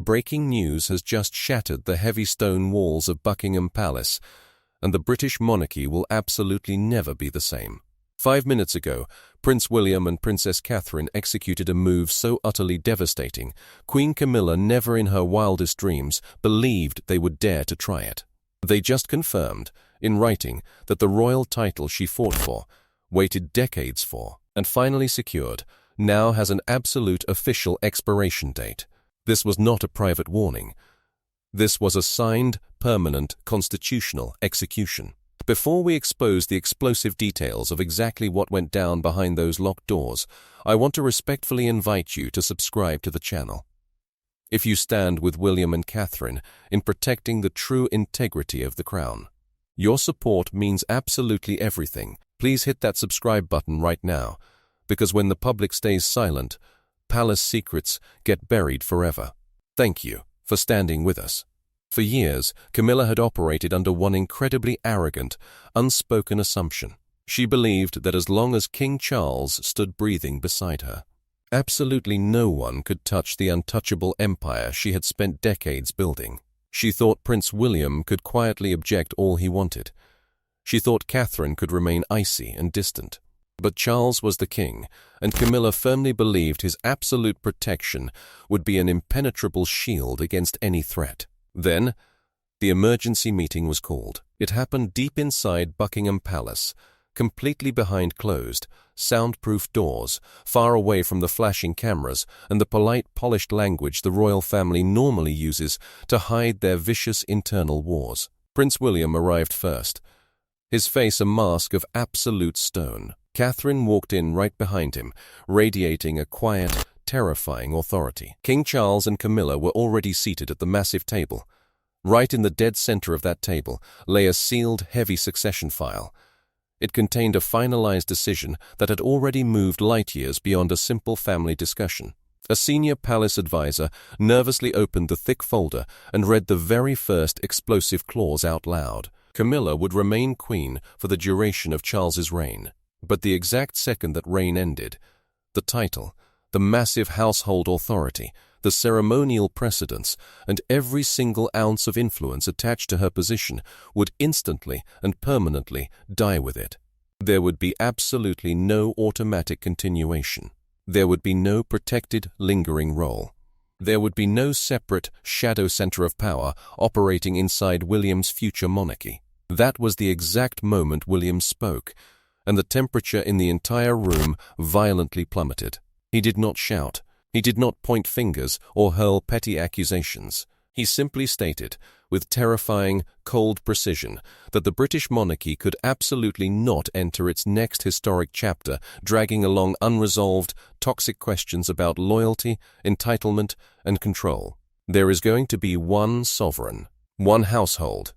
Breaking news has just shattered the heavy stone walls of Buckingham Palace, and the British monarchy will absolutely never be the same. 5 minutes ago, Prince William and Princess Catherine executed a move so utterly devastating, Queen Camilla never in her wildest dreams believed they would dare to try it. They just confirmed, in writing, that the royal title she fought for, waited decades for, and finally secured, now has an absolute official expiration date. This was not a private warning. This was a signed, permanent, constitutional execution. Before we expose the explosive details of exactly what went down behind those locked doors, I want to respectfully invite you to subscribe to the channel. If you stand with William and Catherine in protecting the true integrity of the crown, your support means absolutely everything. Please hit that subscribe button right now, because when the public stays silent, palace secrets get buried forever. Thank you for standing with us. For years, Camilla had operated under one incredibly arrogant, unspoken assumption. She believed that as long as King Charles stood breathing beside her, absolutely no one could touch the untouchable empire she had spent decades building. She thought Prince William could quietly object all he wanted. She thought Catherine could remain icy and distant. But Charles was the king, and Camilla firmly believed his absolute protection would be an impenetrable shield against any threat. Then, the emergency meeting was called. It happened deep inside Buckingham Palace, completely behind closed, soundproof doors, far away from the flashing cameras and the polite, polished language the royal family normally uses to hide their vicious internal wars. Prince William arrived first, his face a mask of absolute stone. Catherine walked in right behind him, radiating a quiet, terrifying authority. King Charles and Camilla were already seated at the massive table. Right in the dead center of that table lay a sealed, heavy succession file. It contained a finalized decision that had already moved light years beyond a simple family discussion. A senior palace advisor nervously opened the thick folder and read the very first explosive clause out loud. Camilla would remain queen for the duration of Charles's reign. But the exact second that reign ended, the title, the massive household authority, the ceremonial precedence, and every single ounce of influence attached to her position would instantly and permanently die with it. There would be absolutely no automatic continuation. There would be no protected, lingering role. There would be no separate shadow center of power operating inside William's future monarchy. That was the exact moment William spoke, and the temperature in the entire room violently plummeted. He did not shout. He did not point fingers or hurl petty accusations. He simply stated, with terrifying, cold precision, that the British monarchy could absolutely not enter its next historic chapter dragging along unresolved, toxic questions about loyalty, entitlement, and control. There is going to be one sovereign, one household,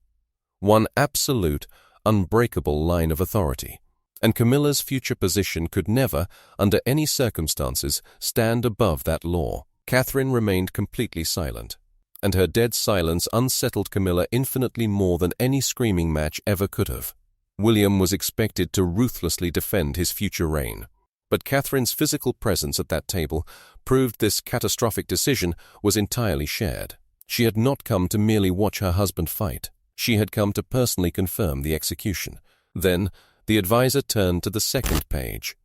one absolute, unbreakable line of authority. And Camilla's future position could never, under any circumstances, stand above that law. Catherine remained completely silent, and her dead silence unsettled Camilla infinitely more than any screaming match ever could have. William was expected to ruthlessly defend his future reign, but Catherine's physical presence at that table proved this catastrophic decision was entirely shared. She had not come to merely watch her husband fight. She had come to personally confirm the execution. Then, the advisor turned to the second page.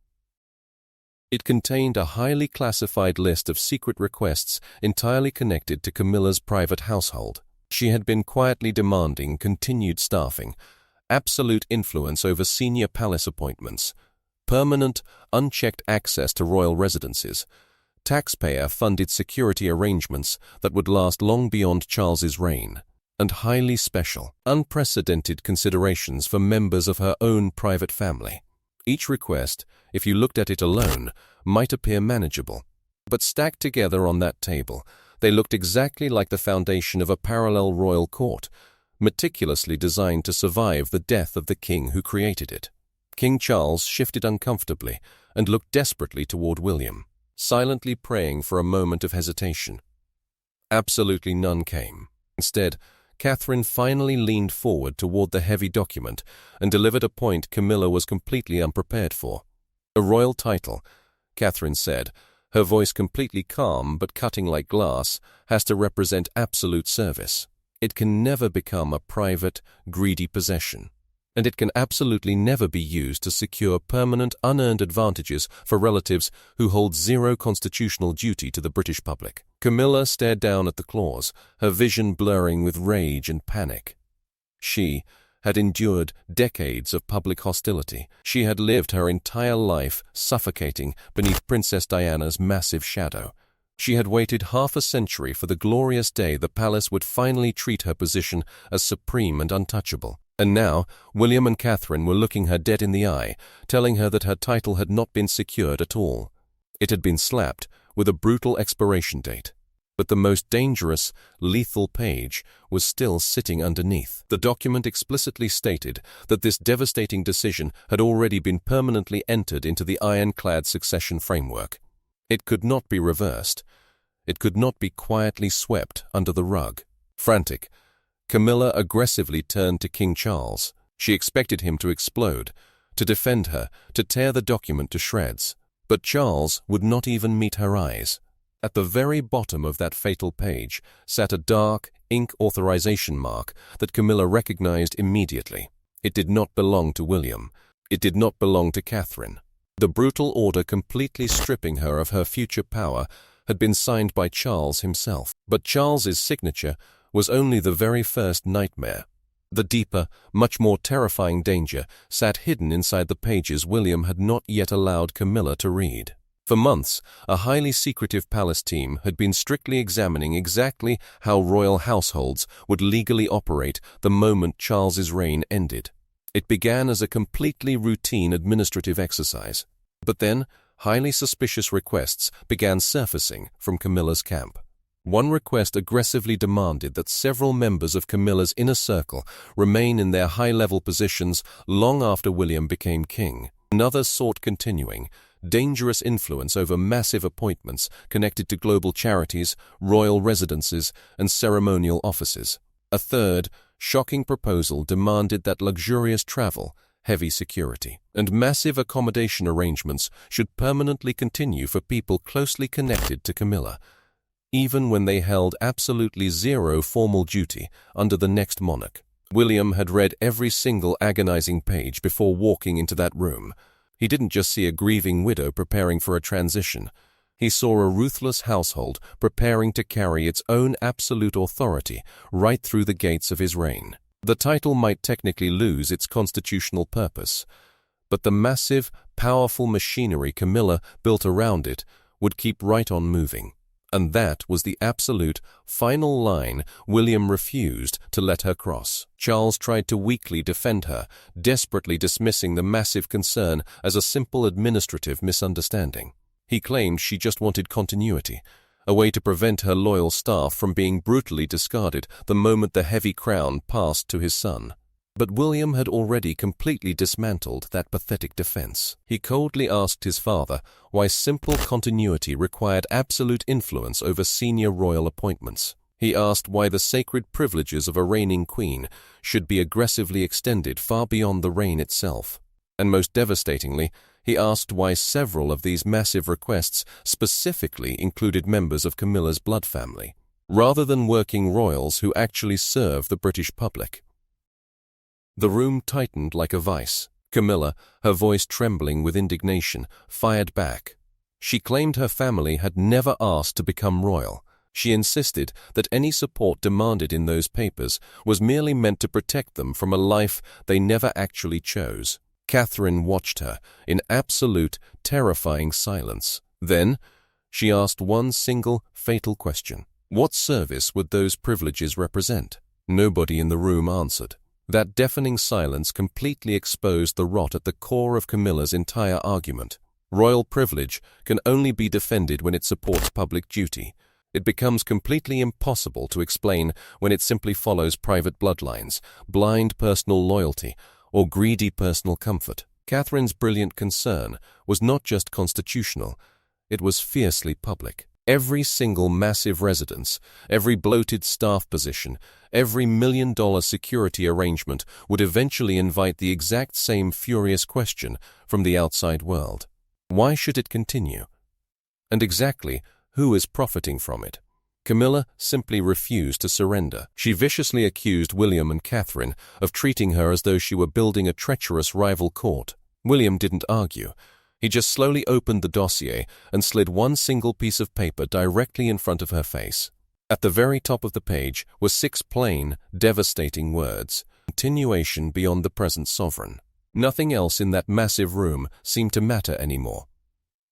It contained a highly classified list of secret requests entirely connected to Camilla's private household. She had been quietly demanding continued staffing, absolute influence over senior palace appointments, permanent, unchecked access to royal residences, taxpayer-funded security arrangements that would last long beyond Charles's reign, and highly special, unprecedented considerations for members of her own private family. Each request, if you looked at it alone, might appear manageable, but stacked together on that table, they looked exactly like the foundation of a parallel royal court, meticulously designed to survive the death of the king who created it. King Charles shifted uncomfortably and looked desperately toward William, silently praying for a moment of hesitation. Absolutely none came. Instead, Catherine finally leaned forward toward the heavy document and delivered a point Camilla was completely unprepared for. A royal title, Catherine said, her voice completely calm but cutting like glass, has to represent absolute service. It can never become a private, greedy possession. And it can absolutely never be used to secure permanent, unearned advantages for relatives who hold zero constitutional duty to the British public. Camilla stared down at the clause, her vision blurring with rage and panic. She had endured decades of public hostility. She had lived her entire life suffocating beneath Princess Diana's massive shadow. She had waited half a century for the glorious day the palace would finally treat her position as supreme and untouchable. And now, William and Catherine were looking her dead in the eye, telling her that her title had not been secured at all. It had been slapped with a brutal expiration date. But the most dangerous, lethal page was still sitting underneath. The document explicitly stated that this devastating decision had already been permanently entered into the ironclad succession framework. It could not be reversed. It could not be quietly swept under the rug. Frantic, Camilla aggressively turned to King Charles. She expected him to explode, to defend her, to tear the document to shreds. But Charles would not even meet her eyes. At the very bottom of that fatal page sat a dark ink authorization mark that Camilla recognized immediately. It did not belong to William. It did not belong to Catherine. The brutal order completely stripping her of her future power had been signed by Charles himself. But Charles's signature was only the very first nightmare. The deeper, much more terrifying danger sat hidden inside the pages William had not yet allowed Camilla to read. For months, a highly secretive palace team had been strictly examining exactly how royal households would legally operate the moment Charles's reign ended. It began as a completely routine administrative exercise. But then, highly suspicious requests began surfacing from Camilla's camp. One request aggressively demanded that several members of Camilla's inner circle remain in their high-level positions long after William became king. Another sought continuing, dangerous influence over massive appointments connected to global charities, royal residences, and ceremonial offices. A third, shocking proposal demanded that luxurious travel, heavy security, and massive accommodation arrangements should permanently continue for people closely connected to Camilla, even when they held absolutely zero formal duty under the next monarch. William had read every single agonizing page before walking into that room. He didn't just see a grieving widow preparing for a transition. He saw a ruthless household preparing to carry its own absolute authority right through the gates of his reign. The title might technically lose its constitutional purpose, but the massive, powerful machinery Camilla built around it would keep right on moving. And that was the absolute, final line William refused to let her cross. Charles tried to weakly defend her, desperately dismissing the massive concern as a simple administrative misunderstanding. He claimed she just wanted continuity, a way to prevent her loyal staff from being brutally discarded the moment the heavy crown passed to his son. But William had already completely dismantled that pathetic defense. He coldly asked his father why simple continuity required absolute influence over senior royal appointments. He asked why the sacred privileges of a reigning queen should be aggressively extended far beyond the reign itself. And most devastatingly, he asked why several of these massive requests specifically included members of Camilla's blood family, rather than working royals who actually serve the British public. The room tightened like a vice. Camilla, her voice trembling with indignation, fired back. She claimed her family had never asked to become royal. She insisted that any support demanded in those papers was merely meant to protect them from a life they never actually chose. Catherine watched her in absolute, terrifying silence. Then, she asked one single, fatal question. What service would those privileges represent? Nobody in the room answered. That deafening silence completely exposed the rot at the core of Camilla's entire argument. Royal privilege can only be defended when it supports public duty. It becomes completely impossible to explain when it simply follows private bloodlines, blind personal loyalty, or greedy personal comfort. Catherine's brilliant concern was not just constitutional, it was fiercely public. Every single massive residence, every bloated staff position, every million-dollar security arrangement would eventually invite the exact same furious question from the outside world. Why should it continue? And exactly who is profiting from it? Camilla simply refused to surrender. She viciously accused William and Catherine of treating her as though she were building a treacherous rival court. William didn't argue. He just slowly opened the dossier and slid one single piece of paper directly in front of her face. At the very top of the page were 6 plain, devastating words: continuation beyond the present sovereign. Nothing else in that massive room seemed to matter anymore.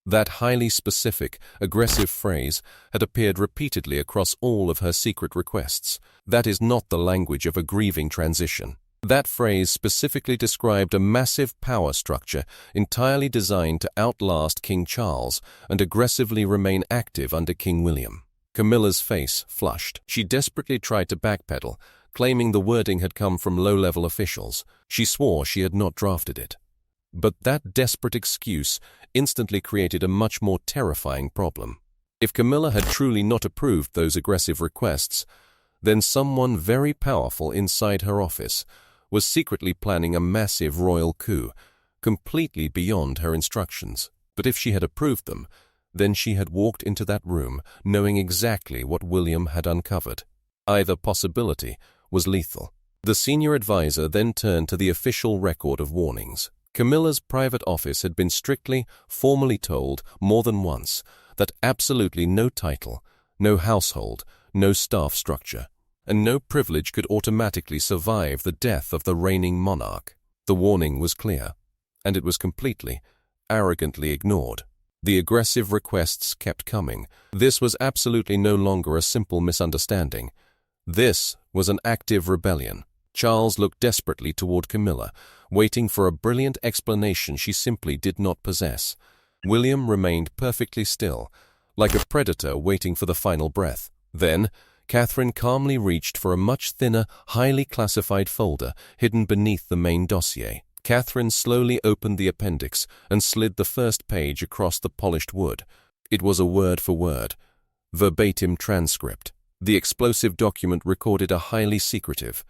That highly specific, aggressive phrase had appeared repeatedly across all of her secret requests. That is not the language of a grieving transition. That phrase specifically described a massive power structure entirely designed to outlast King Charles and aggressively remain active under King William. Camilla's face flushed. She desperately tried to backpedal, claiming the wording had come from low-level officials. She swore she had not drafted it. But that desperate excuse instantly created a much more terrifying problem. If Camilla had truly not approved those aggressive requests, then someone very powerful inside her office was secretly planning a massive royal coup, completely beyond her instructions. But if she had approved them, then she had walked into that room knowing exactly what William had uncovered. Either possibility was lethal. The senior advisor then turned to the official record of warnings. Camilla's private office had been strictly, formally told more than once that absolutely no title, no household, no staff structure, and no privilege could automatically survive the death of the reigning monarch. The warning was clear, and it was completely, arrogantly ignored. The aggressive requests kept coming. This was absolutely no longer a simple misunderstanding. This was an active rebellion. Charles looked desperately toward Camilla, waiting for a brilliant explanation she simply did not possess. William remained perfectly still, like a predator waiting for the final breath. Then, Catherine calmly reached for a much thinner, highly classified folder hidden beneath the main dossier. Catherine slowly opened the appendix and slid the first page across the polished wood. It was a word-for-word, verbatim transcript. The explosive document recorded a highly secretive,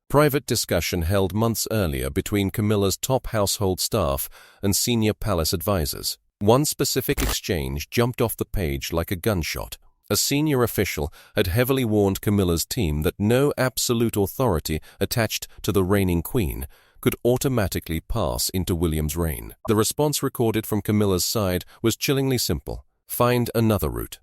private discussion held months earlier between Camilla's top household staff and senior palace advisors. One specific exchange jumped off the page like a gunshot. A senior official had heavily warned Camilla's team that no absolute authority attached to the reigning queen could automatically pass into William's reign. The response recorded from Camilla's side was chillingly simple: find another route.